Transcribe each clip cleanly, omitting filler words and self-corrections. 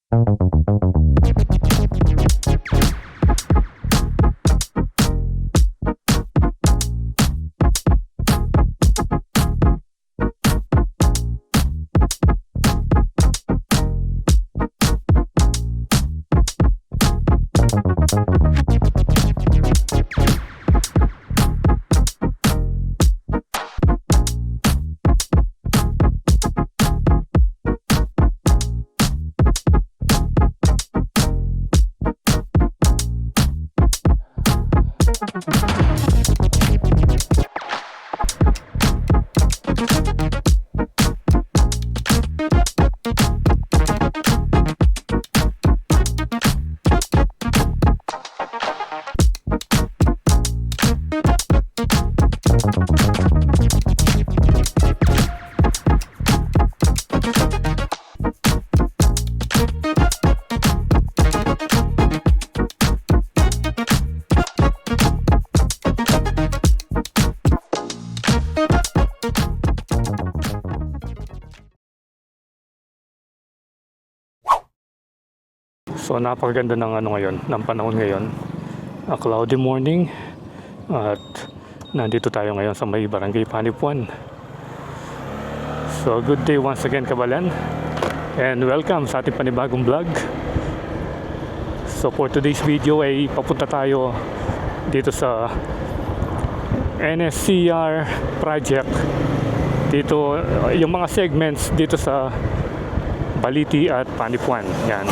So napakaganda ng ngayon, ng panahon ngayon. A cloudy morning at nandito tayo ngayon sa may Barangay Panipuan. So good day once again, Kabalan, and welcome sa ating panibagong vlog. So for today's video ay papunta tayo dito sa NSCR project. Dito yung mga segments dito sa Baliti at Panipuan. Yan.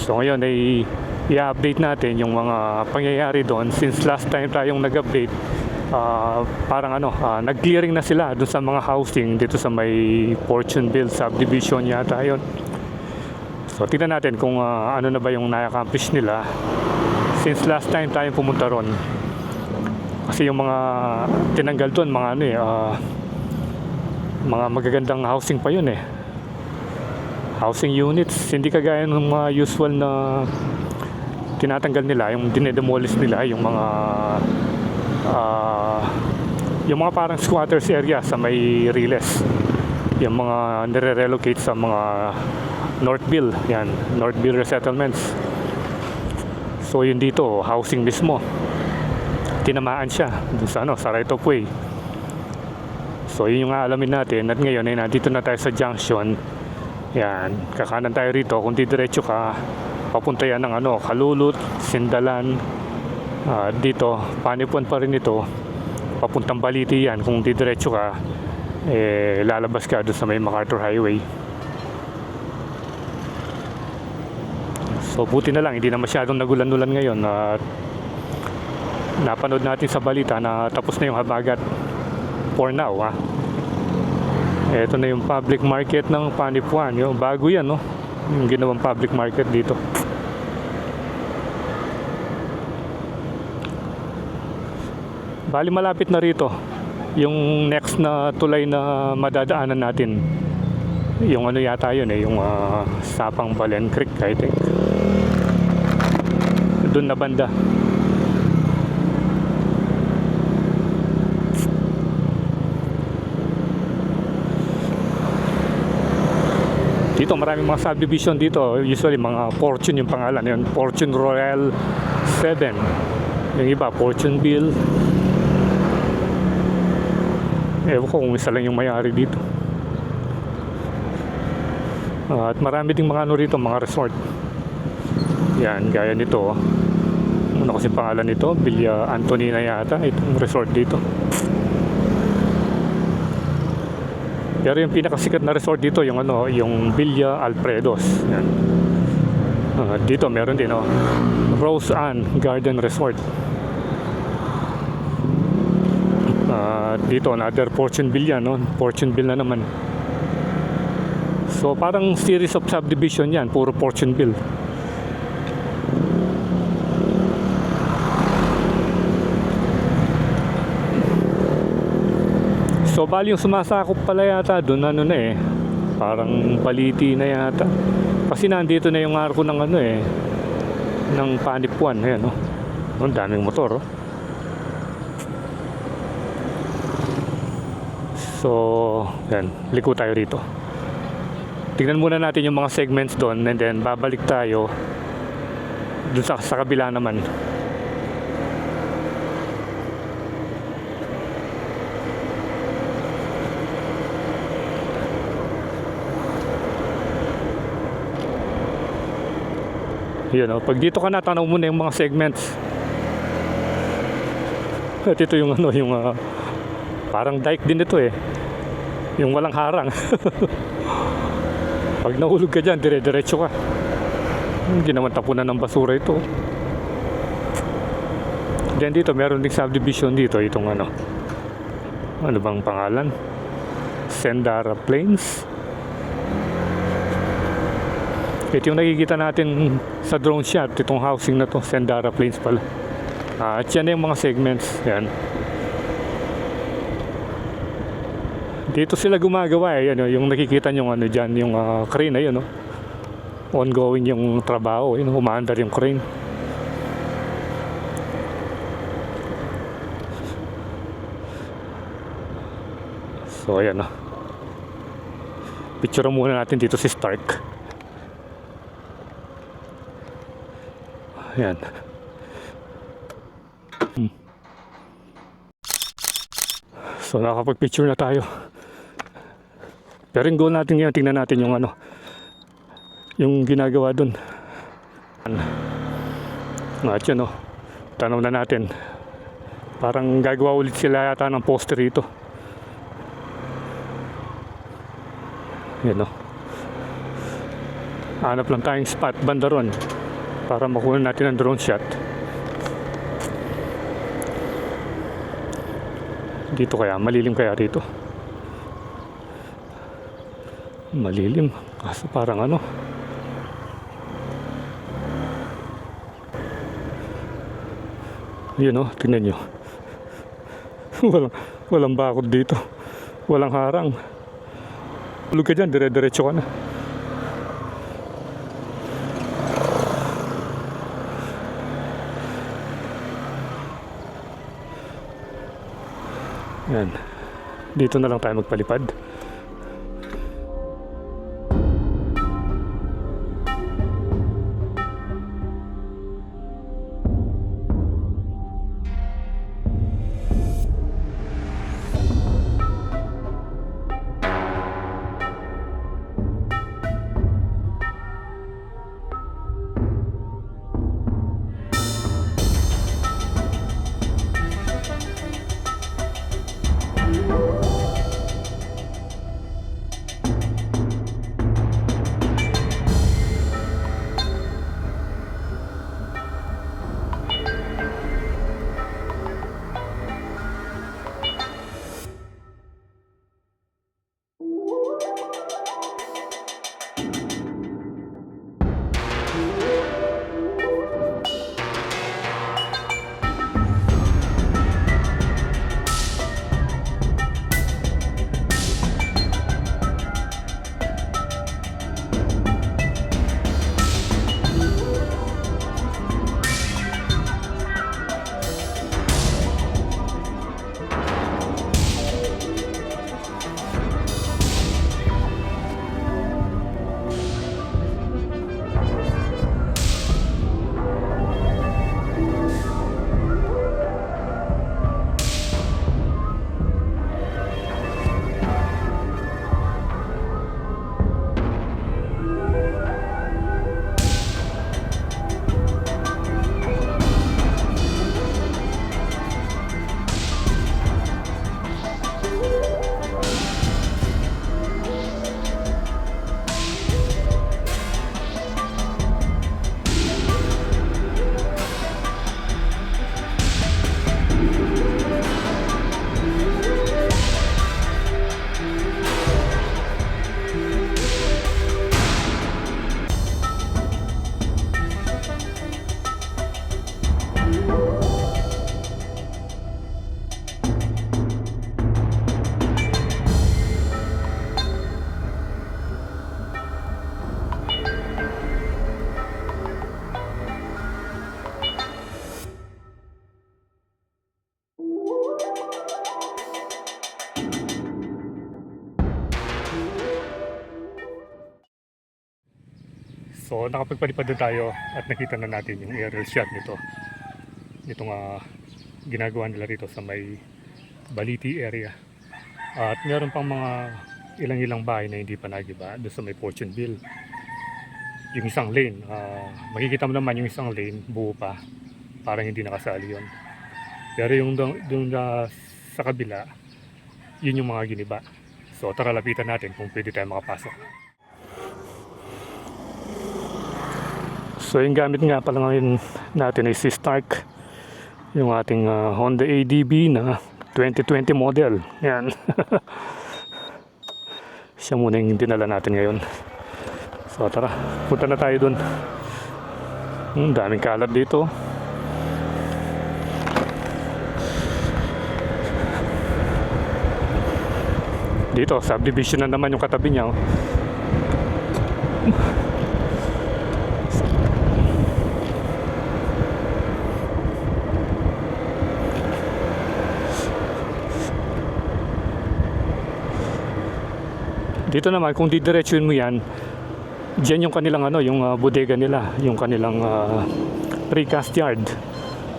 So ngayon ay i-update natin yung mga pangyayari doon since last time tayong nag-update. Parang nag-clearing na sila doon sa mga housing dito sa may Fortuneville subdivision yata yun. So tingnan natin kung ano na ba yung na-accomplish nila since last time tayong pumunta ron. Kasi yung mga tinanggal doon mga mga magagandang housing pa yun eh. Housing units, hindi kagaya ng mga usual na tinatanggal nila, yung dinedemolish nila, yung mga parang squatters area sa may Riles, yung mga nire-relocate sa mga Northville, yan, Northville resettlements. So yun dito, housing mismo, tinamaan siya dun sa right of way. So yun yung alamin natin, at ngayon ay nandito na tayo sa junction. Yan, kakanan tayo rito. Kung didiretso ka, papunta yan ng Kalulot, Sindalan, dito, Panipuan pa rin ito, papuntang Baliti yan. Kung didiretso ka, lalabas ka doon sa may MacArthur Highway. So buti na lang, hindi na masyadong nagulan-ulan ngayon. Napanood natin sa balita na tapos na yung habagat for now. Ito na yung public market ng Panipuan. Yung bago yan, no? Yung ginawang public market dito. Bali malapit na rito. Yung next na tulay na madadaanan natin. Yung yata yun yung Sapang Balen Creek, I think. Doon na banda. Dito maraming mga subdivision dito. Usually mga Fortune yung pangalan. Yun, Fortune Royal 7. Yung iba, Fortuneville. Ewan ko kung isa lang yung may-ari dito. At marami ding mga rito, mga resort. Yan, gaya nito. Ano kasi pangalan nito? Villa Antonina yata. Itong resort dito. Pero yung pinakasikat na resort dito yung yung Villa Alfredos. Yan. Dito meron din Rose Ann Garden Resort. Dito another Fortuneville yan, Fortuneville na naman. So parang series of subdivision yan, puro Fortuneville. So bali yung sumasakop pala yata doon parang Baliti na yata. Kasi nandito na yung arko ng ng Panipuan. Ayan ang daming motor So yan, liko tayo rito. Tingnan muna natin yung mga segments doon and then babalik tayo dun sa kabila naman. Yun, oh. Pag dito ka na, tanaw mo na yung mga segments. At ito yung ano, yung parang dike din ito eh. Yung walang harang. Pag nahulog ka dyan, dire-diretso ka. Hindi naman tapunan ng basura ito. Then dito, meron ding subdivision dito. Itong ano bang pangalan? Sendara Plains. Ito yung nakikita natin sa drone shot. Itong housing na to, Sendara Plains pala. At yan na yung mga segments. Yan. Dito sila gumagawa eh. Yan, yung nakikita nyo ano dyan, yung crane na yun. No? Ongoing yung trabaho. Yun, umaandar yung crane. So ayan. Picture muna natin dito si Stark. Ayan. So nakapag-picture na tayo. Pero yung goal natin ngayon, tingnan natin yung ano, yung ginagawa dun. At yun oh, tanaw na natin. Parang gagawa ulit sila yata ng poster rito. Yan oh. Hanap lang tayong spot banda ron para makuha natin ang drone shot. Dito kaya, malilim kaya rito? Malilim, kaso parang ano. Yun o, tingnan nyo. walang bakod dito. Walang harang. Tulog ka dyan, dire-diretso ka na. Yan. Dito na lang tayo magpalipad. So nakapagpalipad na tayo at nakita na natin yung aerial shot nito. Itong ginagawa nila rito sa may Baliti area. At meron pang mga ilang bahay na hindi pa nagiba doon sa may Fortuneville. Yung isang lane, makikita mo naman yung isang lane buo pa, parang hindi nakasali yun. Pero yung doon sa kabila, yun yung mga giniba. So tara, lapitan natin kung pwede tayo makapasok. So yung gamit nga pala ngayon natin ay si Stark, yung ating Honda ADB na 2020 model. Yan. Siya muna yung dinala natin ngayon. So tara, punta na tayo dun. Daming kalat dito. Dito, subdivision na naman yung katabi niya. Dito naman, kung didiretsuin mo yan, dyan yung kanilang yung bodega nila, yung kanilang precast yard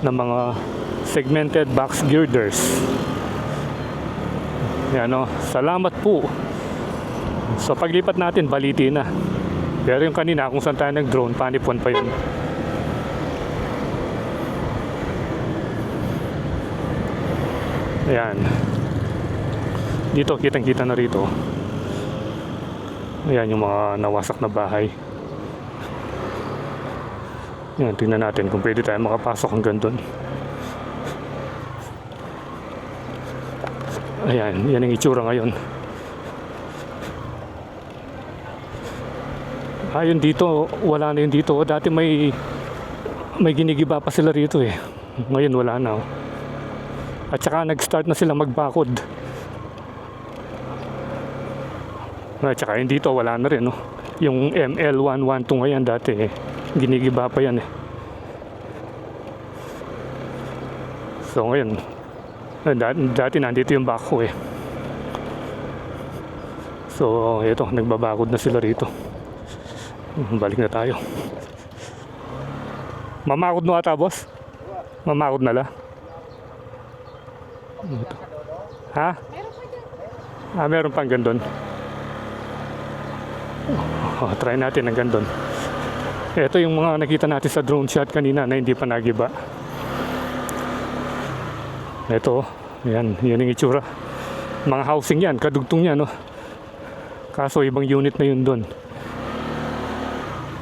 ng mga segmented box girders. Yan, salamat po. So paglipat natin, Baliti na. Pero yung kanina, kung saan tayo nag-drone, Panipon pa yun. Ayan. Dito, kitang-kita na rito. Ayan yung mga nawasak na bahay. Ayan, tingnan natin kung pwede tayo makapasok hanggang doon. Ayan, yan ang itsura ngayon. Ayun dito, wala na yun dito. Dati may ginigiba pa sila rito eh. Ngayon wala na. At saka nag-start na sila magbakod. At saka yun dito, wala na rin, yung ML112 ngayon, dati ginigiba pa yan eh. So ngayon, dati nandito yung bako eh. So ito, nagbabakod na sila rito. Balik na tayo. Mamakod mo ata, boss? Mamakod na la? Ha? Meron pang gandun. Try natin hanggang doon. Ito yung mga nakita natin sa drone shot kanina na hindi pa nagiba. Ito, yan yung itsura. Mga housing yan, kadugtong yan, Kaso ibang unit na yun doon.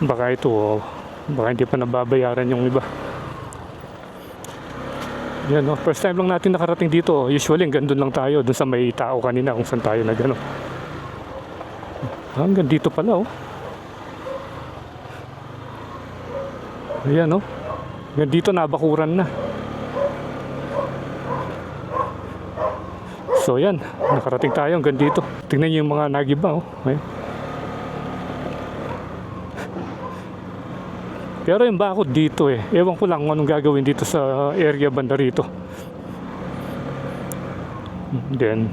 Baka hindi pa nababayaran yung iba. Yan, first time lang natin nakarating dito. Usually hanggang doon lang tayo, doon sa may tao kanina kung saan tayo hanggang dito pala, Ayan, hanggang dito nabakuran na. So yan, nakarating tayo hanggang dito. Tingnan niyo yung mga nagiba, Ayan. Pero yung bakod dito ewan ko lang kung anong gagawin dito sa area banda rito. Then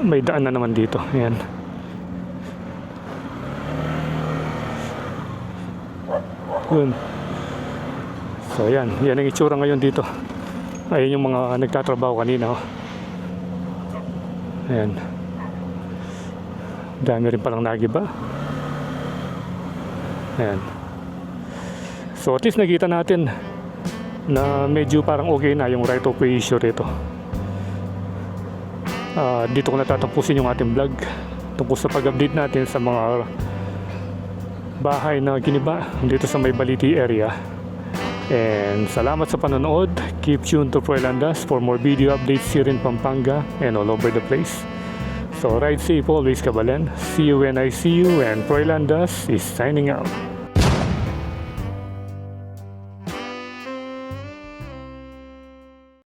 may daan na naman dito. Ayan. Yun. So yan ang itsura ngayon dito. Ayun yung mga nagtatrabaho kanina. Ayan. Dami rin palang nagiba. Ayan. So at least nakita natin na medyo parang okay na yung right of way issue rito. Dito ko natatapusin yung ating vlog tungkol sa pag-update natin sa mga bahay na giniba dito sa may Baliti area. And salamat sa panonood. Keep tuned to Froilandas for more video updates here in Pampanga and all over the place. So ride safe always, Kabalen. See you when I see you, and Froilandas is signing out.